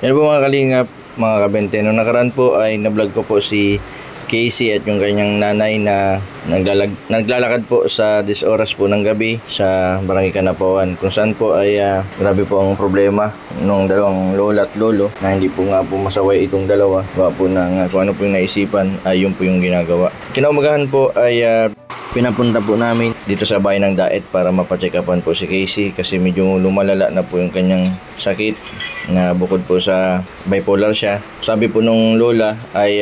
Yan po mga kalingap, mga kabente. Noong nakaraan po ay nablog ko po si Casey at yung kanyang nanay na naglalakad po sa 10 oras po ng gabi sa Barangay Kanapawan. Kung saan po ay grabe po ang problema nung dalawang lola at lolo na hindi po nga po masaway itong dalawa. Gawa po ng kung ano po yung naisipan ay yun po yung ginagawa. Kinaumagahan po ay pinapunta po namin dito sa bayan ng Daet para mapacheck upan po si Casey kasi medyo lumalala na po yung kanyang sakit na bukod po sa bipolar siya. Sabi po nung lola ay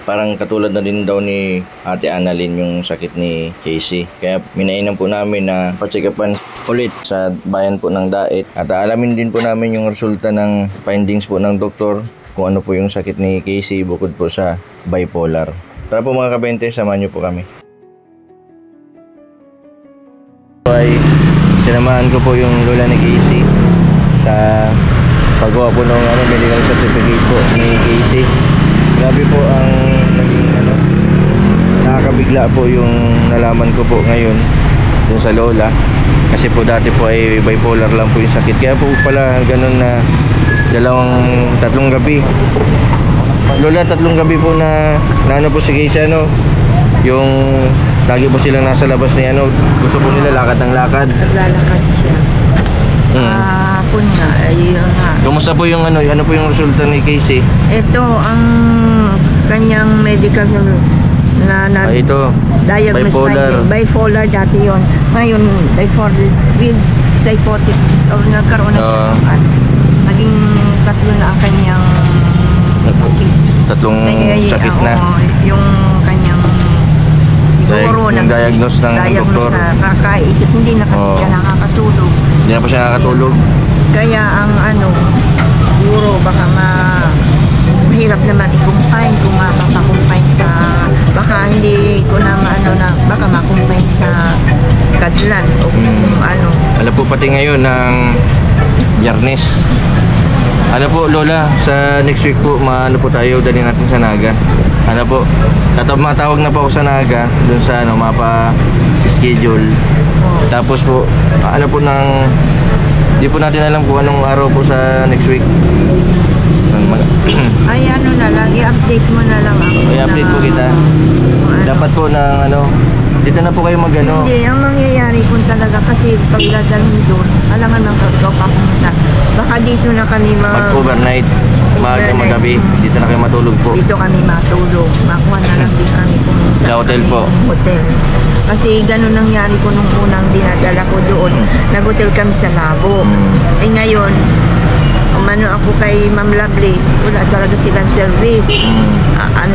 parang katulad na din daw ni Ate Annalyn yung sakit ni Casey. Kaya minainan po namin na pacheck upan ulit sa bayan po ng Daet at alamin din po namin yung resulta ng findings po ng doktor kung ano po yung sakit ni Casey bukod po sa bipolar. Tara po mga kabente, samahan niyo po kami. Ay sinamahan ko po yung lola ni Casey sa paggawa po ng medical certificate po ni Casey. Grabe po ang naging nakakabigla po yung nalaman ko po ngayon dun sa lola kasi po dati po ay bipolar lang po yung sakit, kaya po pala ganun na tatlong gabi lola, tatlong gabi po na ano po si Casey yung lagi po silang nasa labas ni gusto po nila lakad ng lakad. Naglalakad siya. Hapon nga, ayun nga. Kumusta po yung ano po yung resulta ni Casey? Ito ang kanyang medical na ito, bipolar dati yon. Ngayon, bipolar with psychotic or nagkaroon na naging tatlo na ang kanyang sakit. Tatlong sakit na. Yung kanyang diagnose ng doktor. Kakaisip, hindi na kasi siya nakakatulog. Hindi na pa siya nakakatulog. Kaya ang siguro baka mahirap naman i-confine kung makapakumpine sa, baka hindi ko na baka makumpine sa kadlan o kung ano. Alam po pati ngayon ng Biyernes. Alam po lola, sa next week po po tayo dali natin sa Naga. Po, matawag na po ako sa Naga dun sa mapa-schedule. Tapos po, po di po natin alam kung anong araw po sa next week. Ay na lang, i-update mo na lang ako. I-update po kita. Dapat po na dito na po kayo Hindi, ang mangyayari kung talaga kasi pag dadalhin doon, alangan ng ikaw pa pumunta. Baka dito na kami mag-overnight, magabi, dito na kayo matulog po. Dito kami matulog, makuha na lang din kami pumunta. Sa hotel po? Hotel. Kasi ganun nangyari ko nung unang dinadala ko doon. Nag-hotel kami sa Labo. Eh ngayon, umano ako kay Ma'am Lovely, wala talaga silang service.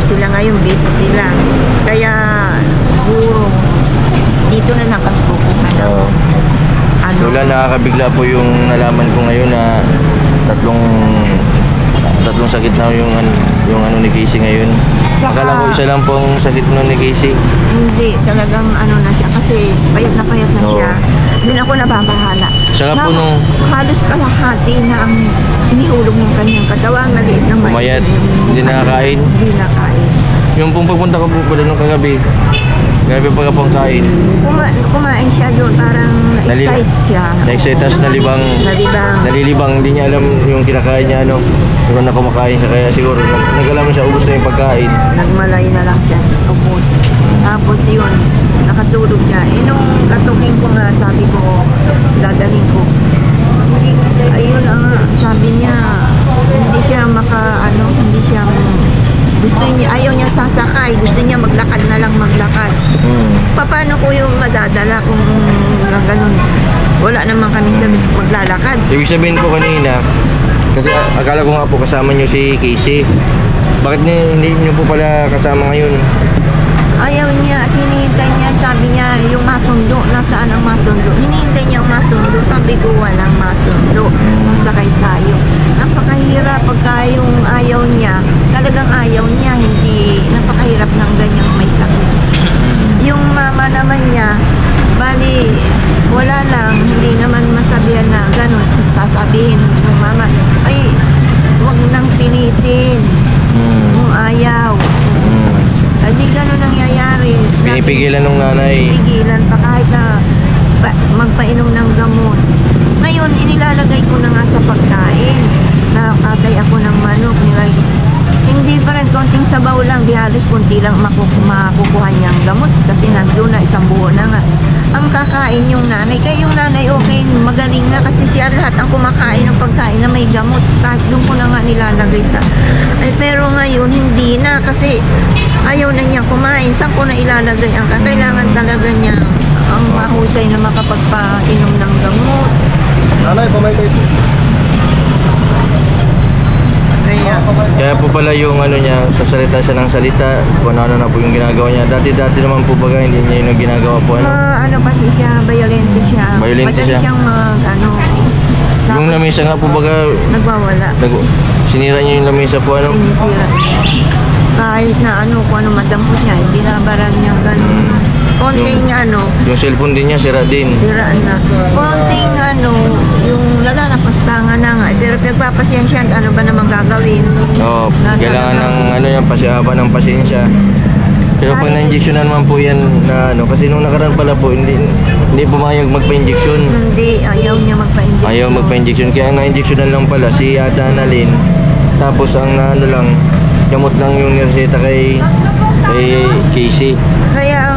Sila ngayon, busy sila. Kaya, siguro, dito na lang kami pupunta. Lola, nakakabigla po yung nalaman ko ngayon na tatlong sakit na yung ni Casey ngayon. Akala ko isa lang pong sakit ni Casey. Hindi, talagang na siya kasi payat na siya. Doon ako nababahala. Saka po nung halos kalahati na ang inihulog ng kanyang katawan, maliit ng pumayat, hindi nakakain. Hindi nakain. Yung pong pagpunta ko po pala nung kagabi, grabe pa pong kain. Kumain siya doon, parang na-excite siya. Na-excite, tapos nalilibang. Hindi niya alam yung kinakain niya, Siguro na kumakain siya, kaya siguro nag-alam siya, ubos na yung pagkain. Nagmalay na lang siya, ubos. Tapos yun, nakatulog siya. Nung katuking ko nga, sabi ko, dadalhin ko. Ayun sabi niya, hindi siya ayaw niya sasakay, gusto niya maglakad na lang maglakad. Paano ko yung madadala kung ganun? Wala naman kami service maglalakad. Ibig sabihin ko kanina, kasi akala ko nga po kasama niyo si Casey. Bakit hindi niyo po pala kasama ngayon? Ayaw niya at hinihintay niya, sabi niya yung masundo, nasaan ang masundo? Hinihintay niya ang masundo, sabi ko walang masundo. Masakay tayo. Napakahirap pagka yung ayaw niya, talagang ayaw niya, hindi, napakahirap ng ganyang may sakit. Yung mama naman niya, bali, wala lang, hindi naman masabihan na gano'n, sasabihin ng mama, ay, huwag nang pilitin, kung ayaw. Hindi gano'n nangyayari. Pinipigilan ng nanay. Pinipigilan pa kahit na magpainom ng gamot. Ngayon, inilalagay ko na nga sa pagkain. Nakakatay ako ng different, konting sabaw lang, di halos konti lang makukuha niyang gamot kasi nandun na, isang buo na nga. Ang kakain yung nanay, kaya yung nanay okay, magaling na kasi siya lahat ang kumakain ng pagkain na may gamot, kahit doon ko na nga nilalagay sa... Ay, pero ngayon, hindi na kasi ayaw na niya kumain. Saan ko na ilalagay ang kailangan talaga niya ang mahusay na makapagpainom ng gamot. Nanay, pamay kayo. Kaya po pala yung ano niya, sasalita siya ng salita, kung ano na po yung ginagawa niya. Dati naman po baga, hindi niya yung ginagawa po. Ano kasi siya, violente siya. Violente Madali siya. siyang Yung lamesa nga po baga, nagwawala. sinira niya yung lamesa po ano. Sinisira. Kahit na kung ano madampot niya, binabaran niya gano'n. Konting Yung cellphone din niya, sira din. sira na. Konting yung lalapastangan na nga. Pero pagpapasensya, ano ba naman gagawin? Oo, kailangan ng yung pasihaba ng pasensya. Pero pag na-injectionan naman po yan na kasi nung nakaraan pala po, hindi pumayag magpa-injection. Hindi, ayaw niya magpa-injection. Ayaw magpa-injection, kaya ang na-injectionan lang pala si Ate Annalyn. Tapos ang lang, gamot lang yung nireseta kay Casey. Kaya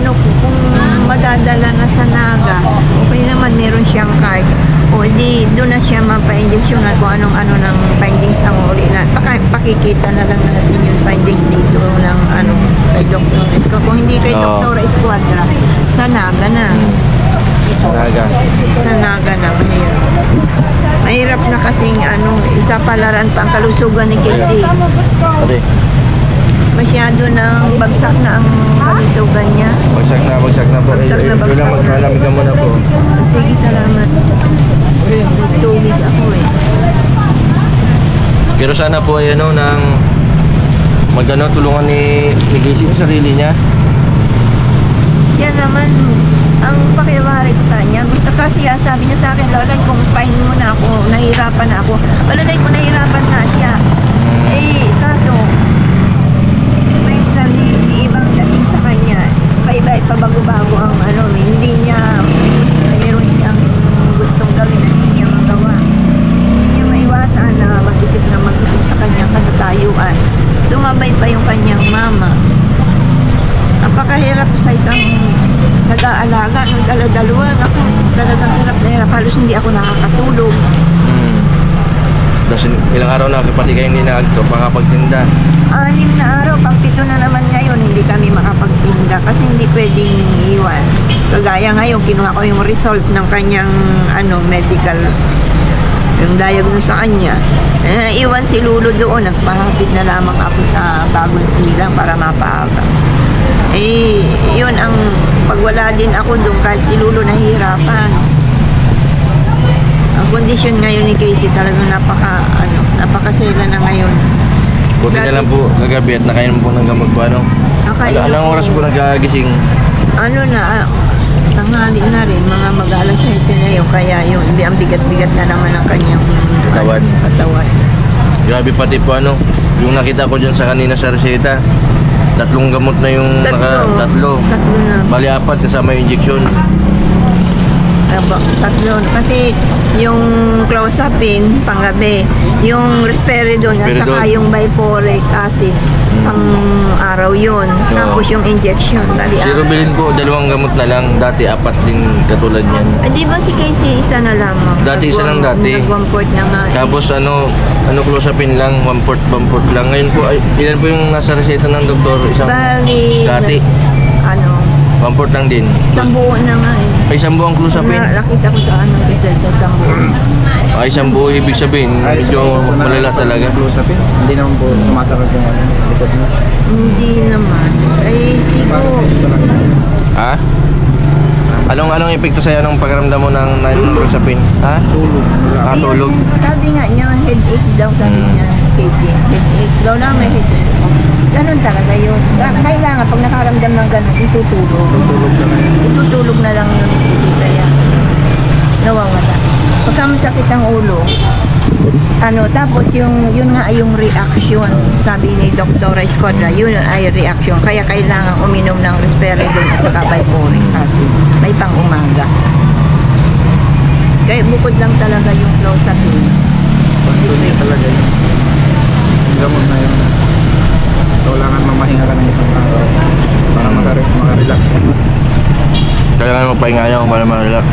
kung madadala na sa Naga, okay naman meron siyang card. O di, doon na siya mapa-injection na kung anong ng findings ang uli na. Pakikita na lang natin yung findings dito ng kay Dr. Esco. Kung hindi kay Dr. Esquadra, sa Naga na. Naga. Sa Naga na, mahirap. Mahirap na kasing isa palaran pa ang kalusugan ni Casey. Ate, Masyado nang bagsak na ang kalusugan niya. bagsak na po. Bagsak na, bagsak Ito lang, na. magmalamig ka muna po. Sige, salamat. Tubig ako eh. Pero sana po ay nang tulungan ni Casey yung sarili niya. Yan naman, ang pakiwari ko sa kanya. Gusto kasi sabi niya sa akin, Lola, kung pahin mo na ako, nahihirapan na ako. Palagay ko nahihirapan na siya. Kaso, may ibang dating sa kanya. Iba-iba, pabago-bago ang hindi niya, mayroon siyang gustong gawin na hindi niya magawa. Hindi niya maiwasan na mag-isip sa kanyang katatayuan. Sumabay pa yung kanyang mama. Napakahirap sa isang nag-aalaga ng dala-dalawa. Ako talagang hirap na hirap. Halos hindi ako nakakatulog. Tapos ilang araw na pati kayo hindi makapagtinda. 6 na araw, pang 7 na naman ngayon, hindi kami makapagtinda kasi hindi pwedeng iwan. Kagaya ngayon, kinuha ko yung result ng kanyang medical, yung diagnose sa kanya. Iwan si Lulu doon, nagpahapit na lamang ako sa Bagong Silang para mapaaga. Yun ang pagwala din ako doon kahit si Lulu nahihirapan. Ang kondisyon ngayon ni Casey talagang napakasela na ngayon. Buti na lang po kagabi at nakainom po ng gamot po Anong oras po nagagising? Tanghali na rin, mga mag-alas 7 na yun, kaya yun, ang bigat-bigat na naman ang kanyang katawan. Grabe pati po yung nakita ko dyan sa kanina sa reseta. 3 gamot na yung tatlo. Tatlo na. Bali 4 kasama yung injection. Tatlo. Kasi yung clozapine panggabi, yung risperidone at saka yung biforic acid pang araw yun. Tapos yung injection. Si Rubilin po, 2 gamot na lang. Dati 4 din katulad niyan. Di ba si Casey isa na lamang? Dati isa lang dati. Nag-1/4 na nga. Tapos clozapine lang, 1/4 lang. Ngayon po, ilan po yung nasa reseta ng doktor? Bali, dati. 1/4 lang din. 1 buo na nga eh. Ay, 1 buo ang clozapine. Nakita ko sa result sa 1 buo. Ay, 1 buo ibig sabihin. Medyo malala talaga. Hindi naman po sumasakit yung likod mo. Hindi naman. Siguro. Ha? Anong epekto sa'yo ng pagramdam mo ng clozapine? Ha? Tulog. Tulog. Sabi nga niya, headache daw sabi niya. Casey, headache daw na may headache. Ganun talaga yun. Kailangan pag nakaramdam ng ganun, itutulog. Itutulog na lang yun. Kaya nawawala. Pagka masakit ang ulo, tapos yun nga yung reaction, sabi ni Dr. Esquadra, yun ay reaction. Kaya kailangan uminom ng risperidone at saka biforic acid. May pang umaga. Kaya bukod lang talaga yung clozapine. Pagtuloy talaga yun. Gamot na yun. Kailangan magpahinga niya para ma-relax.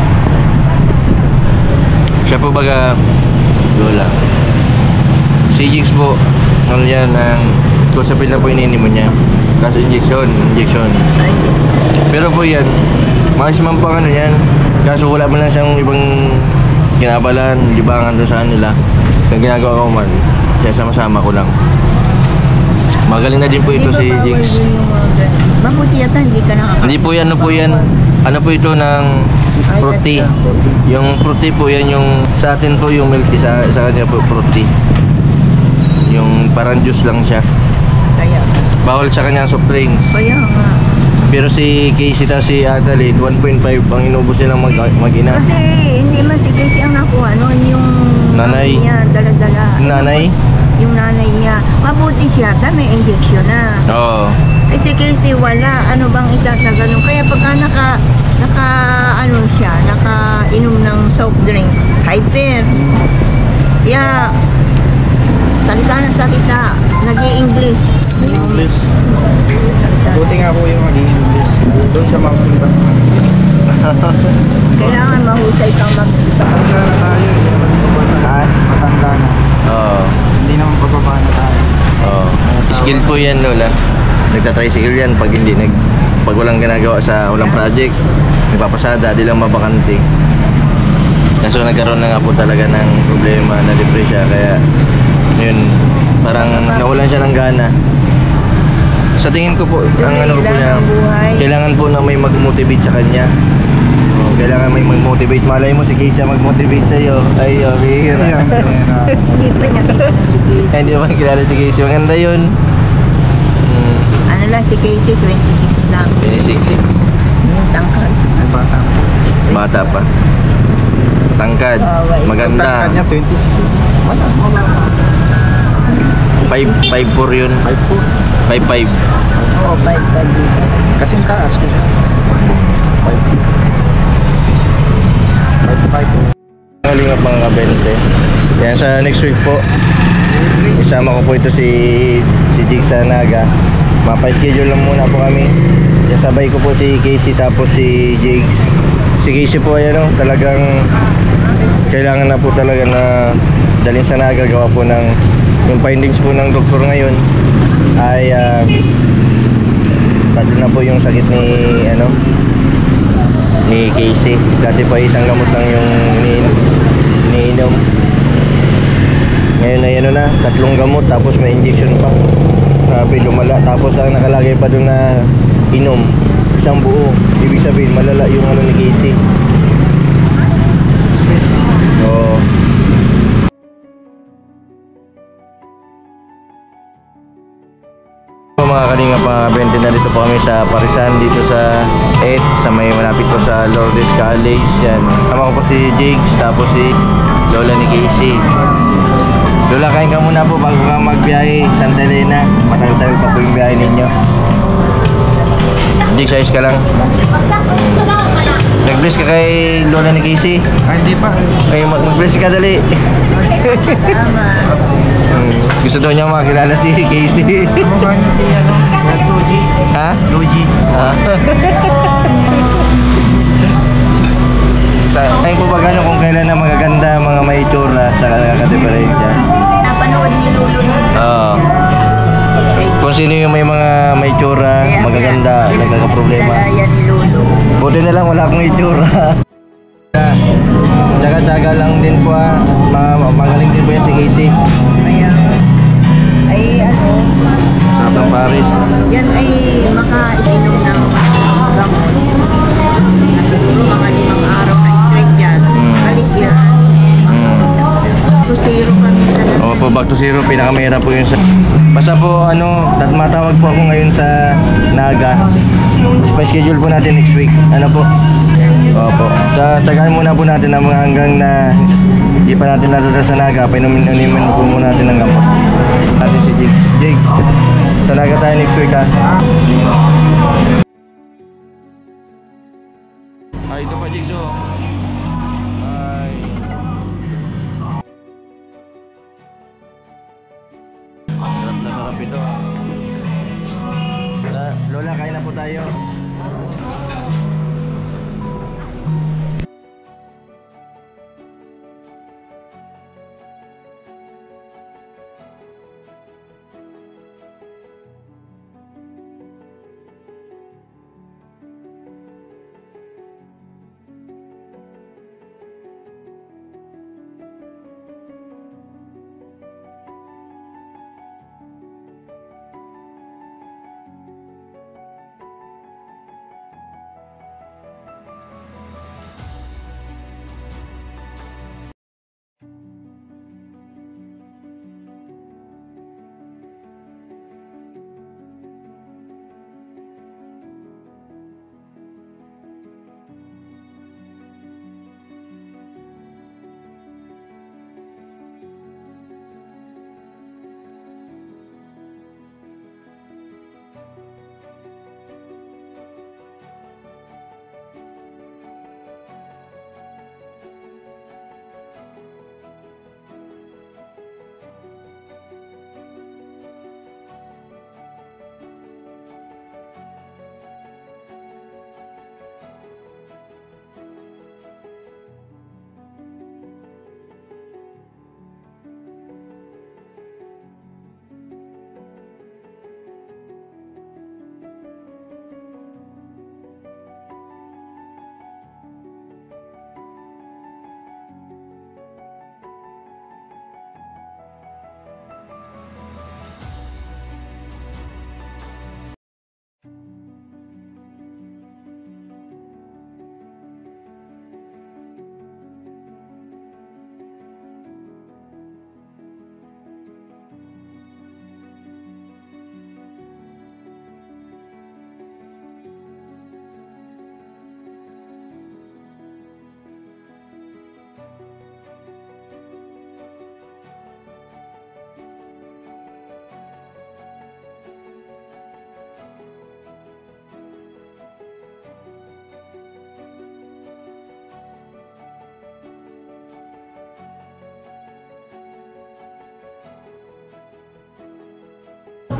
Siya po baga Lola. Si Jigs po, ano yan, kusapin na po ininimo niya. Kaso injection. Pero po yan, maximum po ano yan. Kaso wala man lang siyang ibang kinabalan, libangan doon sa kanila. Kaya ginagawa ko man, kaya sama-sama ko lang. Magaling na din po ito si Jigs. Mabuti yata, hindi ka nakakatawa. Hindi po yan, ano po yan. Ano po ito ng fruity. Yung fruity po yan yung sa atin po yung milk tea, sa kanya po fruity. Yung parang juice lang siya. Kaya, Bawal sa kanya ang soft drinks. kaya nga. Pero si Casey at si Adelaide 1.5 ang inubos nilang mag-ina. Kasi hindi man si Casey ang nakuha noon, yung Nanay. niya, dala-dala. Nanay? Yung nanay niya. Mabuti siya, may injection na. Oo. Eh si Casey wala, ano bang itatagalong. Kaya pagka naka inom ng soft drink, hyper. Yeah. Salita na salita, nag-i-English. English. Buti nga po yung maging English. Doon siya mapunta. Kailangan mahusay kang Matanda na tayo. Hindi naman pababa na. Matanda na. Oo. Hindi naman pababa na tayo. Oo. Skill po yan, Lola. Nagtatricycle yan pag walang ginagawa sa walang project, nagpapasada, di lang mabakante. Kaso nagkaroon na nga po talaga ng problema na depresya, kaya yun, parang nawalan siya ng gana. Sa tingin ko po, ang ano po niya, kailangan po na may mag-motivate sa kanya. Kailangan may mag-motivate. Malay mo si Keisha mag-motivate sa'yo. Ay, bihira. Hindi pa niya kita si Casey. Hindi ba kilala si Keisha? Maganda yun. Ano lang si Casey, 26 lang. 26. Tangkad. Ay, bata. Bata pa. Tangkad. Maganda. Kanya 26. Wala. 5'4" yun. 5'4". 5'5". Oo, 5 dito. Kasing taas ko. 5'5". Ngalingap mga kabente. Yan sa next week po, isama ko po ito si Jigs sa Naga. Mapa-schedule lang muna po kami. Sabay ko po si Casey tapos si Jigs. Si Casey po ay talagang kailangan na po talaga na dalhin sa Naga, gawa po ng yung findings po ng doktor ngayon ay tatlo na po yung sakit ni Casey. Dati pa isang gamot lang yung iniinom. Ngayon ay tatlong gamot tapos may injection pa. Sabi lumala, tapos ang nakalagay pa doon na inom isang buo. Ibig sabihin malala yung ni Casey. So mga kalinga, mga kabente, na dito po kami sa Parisan, dito sa 8 sa may malapit po sa Lourdes College. Yan, tama ko po si Jigs tapos si Lola ni Casey. Lola, kain ka muna po bago ka magbiyahe Santa Elena. Matagal-tagal pa po yung biyahe ninyo. Jigs, ayos ka lang. Nag-bless ka kay Lola ni Casey. Ay, hindi pa. Ay, mag-bless ka dali. Tama. Gusto daw niya makilala si Casey. Mukha niya si Luigi. Ha? Luigi. Ayun po ba kung kailan na magaganda mga may itsura sa katiparensya? Napanood ni Lulu. Oo. Kung sino yung may mga may itsura, magaganda, nagkakaproblema. Kaya ni Lulu. Buti na lang wala akong itsura. Tsaga-tsaga lang din po magaling din po yan si Casey. Kaya, Sarap ng Paris. yan ay makainom ng gamot. Siguro mga 5 araw na straight yan. Balik yan. To zero kami talaga. O po, back to zero, pinakamera po yun sa... Basta po, matawag po ako ngayon sa Naga. Pa-schedule po natin next week. Ano po? Opo. Tagaan muna po natin ang mga hanggang na hindi pa natin nadala sa Naga. Painumin po muna natin ng gamot. Natin si Jigs. Jigs, sa Naga tayo next week, ha? Ito pa, Jigs, oh. Ay. Sarap na sarap ito. Lola, kain na po tayo.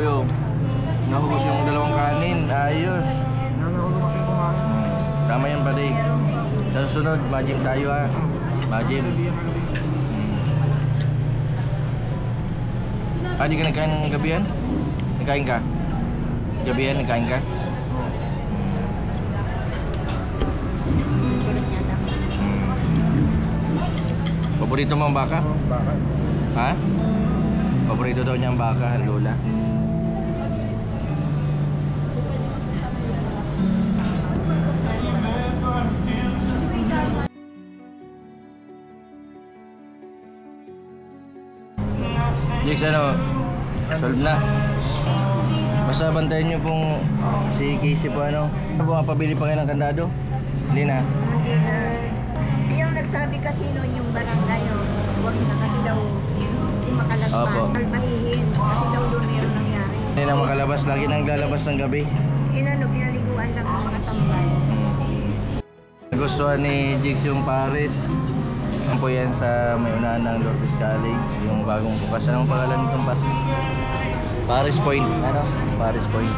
Grabe oh. Nahubos yung dalawang kanin. Ayos. Tama yan pare. Sa susunod, ma-gym tayo ha. Ma-gym. Di ka nagkain ng gabihan? Nagkain ka? Gabihan, nagkain ka? Paborito mo ang baka? Baka. Ha? Paborito daw niya ang baka, Lola. Jix, ano? Solve na. Basta bantayan nyo pong si Casey po ano. Pumapabili pa kayo ng kandado? Hindi na. Yung nagsabi kasi noon yung barangay, huwag na kasi daw makalagpas. Opo. Albahihin. Kasi daw doon meron nangyari. Hindi na makalabas. Lagi nang lalabas ng gabi. Pinaliguan lang ang mga tambay. Nagustuhan ni Jix yung Paris. Yan po yan sa may unahan ng Lourdes College. Yung bagong bukas. Anong pangalan nitong Paris Point. Ano? Paris Point.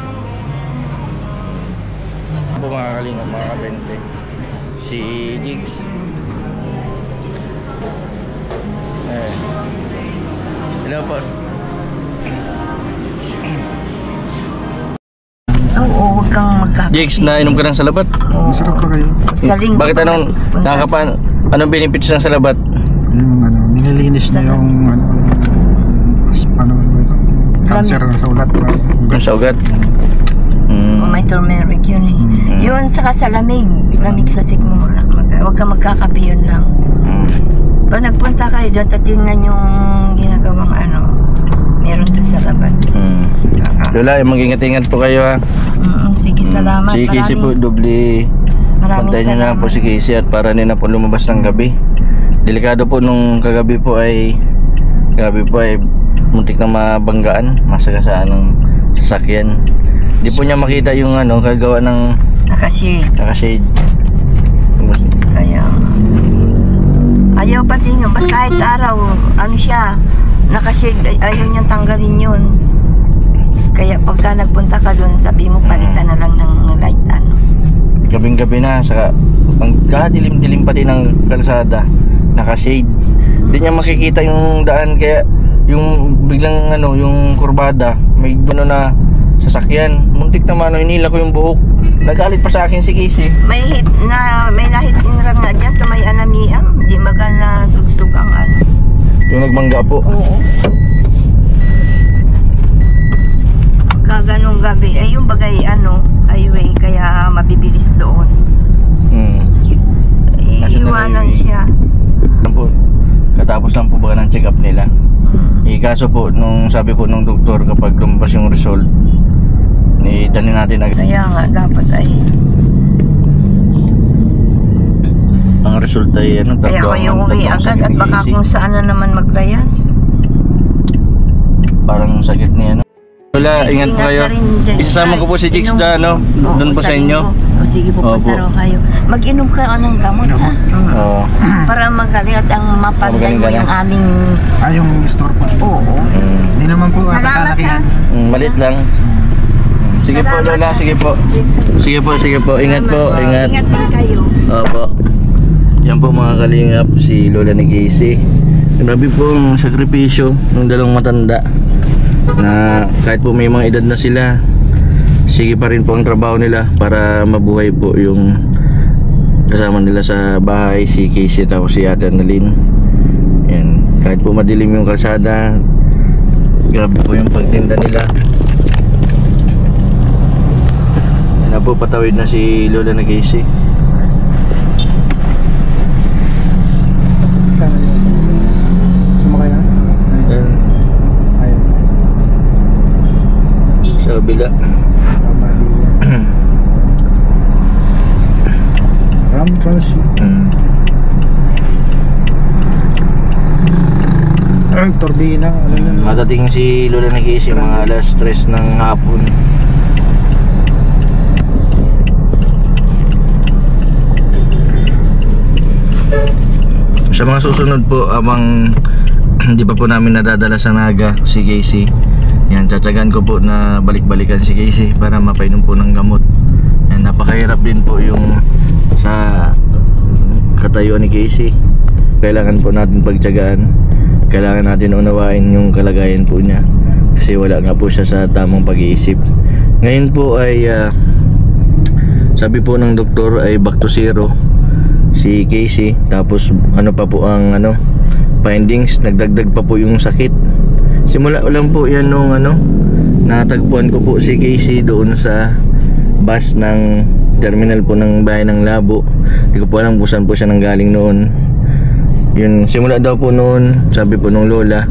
Ano po mga kalingap, mga kabente? Si Jix. Hello po. Oo, huwag kang magkakape. Jix, nainom ka ng salabat? Masarap pa kayo. Sa linggo. Bakit anong benefits ng salabat? Yung nililinis niya yung ito? Cancer sa ulat. Yung sa ugat? May turmeric yun eh. Yun saka sa lamig. Lamig sa sikmura. Huwag kang magkakape yun lang. Pag nagpunta kayo doon, tatingnan yung ginagawang meron doon sa labat. Lola, mag-ingat-ingat po kayo ha. Sige, salamat. Si Casey po, doble. Maraming Pantayin nyo na salamat. po si Casey at para nila po lumabas ng gabi. Delikado po nung kagabi po ay muntik na mabanggaan, masagasaan ng sasakyan. Di po niya makita yung kagawa ng Nakashade. Kaya ayaw pati nyo, basta kahit araw, siya, nakashade, ayaw niyang tanggalin yun. Kaya pagka nagpunta ka doon, sabi mo palitan na lang ng light Gabing-gabi na, saka kahadilim-dilim pati ng kalsada, nakashade. Hindi niya makikita yung daan, kaya yung biglang yung kurbada, may na sasakyan. Muntik naman, hinila ko yung buhok. Nagalit pa sa akin si Casey. May lahit inram nga dyan sa may anamiam, di magal na sugsug ang Yung nagmangga po. Oo. Kaganong gabi, yung bagay highway, kaya mabibilis doon. Iwanan siya. Katapos lang po ba ng check-up nila? Kaso po, nung sabi po nung doktor, kapag lumabas yung result, dali natin agad. Kaya nga, dapat ang resulta ay kaya ko yung uwi agad at baka kung saan na naman maglayas. Parang sakit niya Lola, ingat po kayo. Isasama ko po si Jix doon po sa inyo. O sige, pupunta raw kayo. Mag-inom ka ng gamot ha. Oo. Para magaling at ang mapagay mo yung aming... yung store po. Oo. Hindi naman po Salamat ha. Malit lang. Sige po Lola, sige po. Sige po. Ingat po, ingat. Ingat din kayo. Opo. Yan po mga kalingap, si Lola ni Casey. Grabe po ang sakripisyo ng dalawang matanda. Na kahit po may mga edad na sila, sige pa rin po ang trabaho nila para mabuhay po yung kasama nila sa bahay, si Casey at si Ate Annalyn. Yan. Kahit po madilim yung kalsada, grabe po yung pagtinda nila. Yan na po, patawid na si Lola na Casey. Sana yun. Sumakay na? Ayun. Sa kabila. Ram Transit. Turbina. Matating si Lola na Casey mga alas 3 ng hapon. Sa mga susunod po, abang hindi pa po namin nadadala sa Naga si Casey, Yan, tsatsagan ko po na balik-balikan si Casey para mapainom po ng gamot. Yan, napakahirap din po yung sa katayuan ni Casey. Kailangan po natin pagtsagaan, kailangan natin unawain yung kalagayan po niya kasi wala nga po siya sa tamang pag-iisip. Ngayon po ay sabi po ng doktor ay back to zero si Casey. Tapos ano pa po ang findings, nagdagdag pa po yung sakit. Simula lang po yan nung natagpuan ko po si Casey doon sa bus ng terminal po ng bayan ng Labo. Hindi ko po alam kung saan po siya nanggaling noon. Yun, simula daw po noon, sabi po nung lola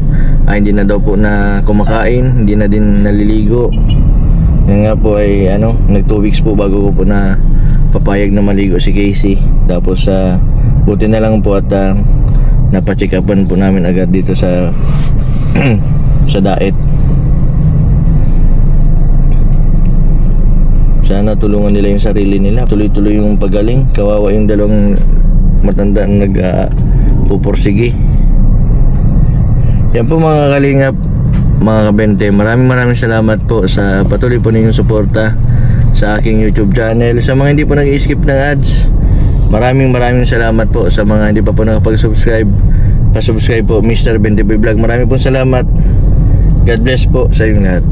ay hindi na daw po na kumakain, hindi na din naliligo. Yun nga po ay nag 2 weeks po bago ko po na papayag na maligo si Casey. Tapos buti na lang po at napacheck upan po namin agad dito sa sa diet. Sana tulungan nila yung sarili nila, tuloy-tuloy yung pagaling. Kawawa yung dalawang matanda na nagpupursige. Yan po mga kalingap, mga kabente, maraming salamat po sa patuloy po ninyong suporta sa aking YouTube channel. Sa mga hindi po nag-skip ng ads, maraming salamat po. Sa mga hindi pa po nakapag-subscribe, pa-subscribe po Mr. 20 Vlog. Maraming po salamat. God bless po sa inyong lahat.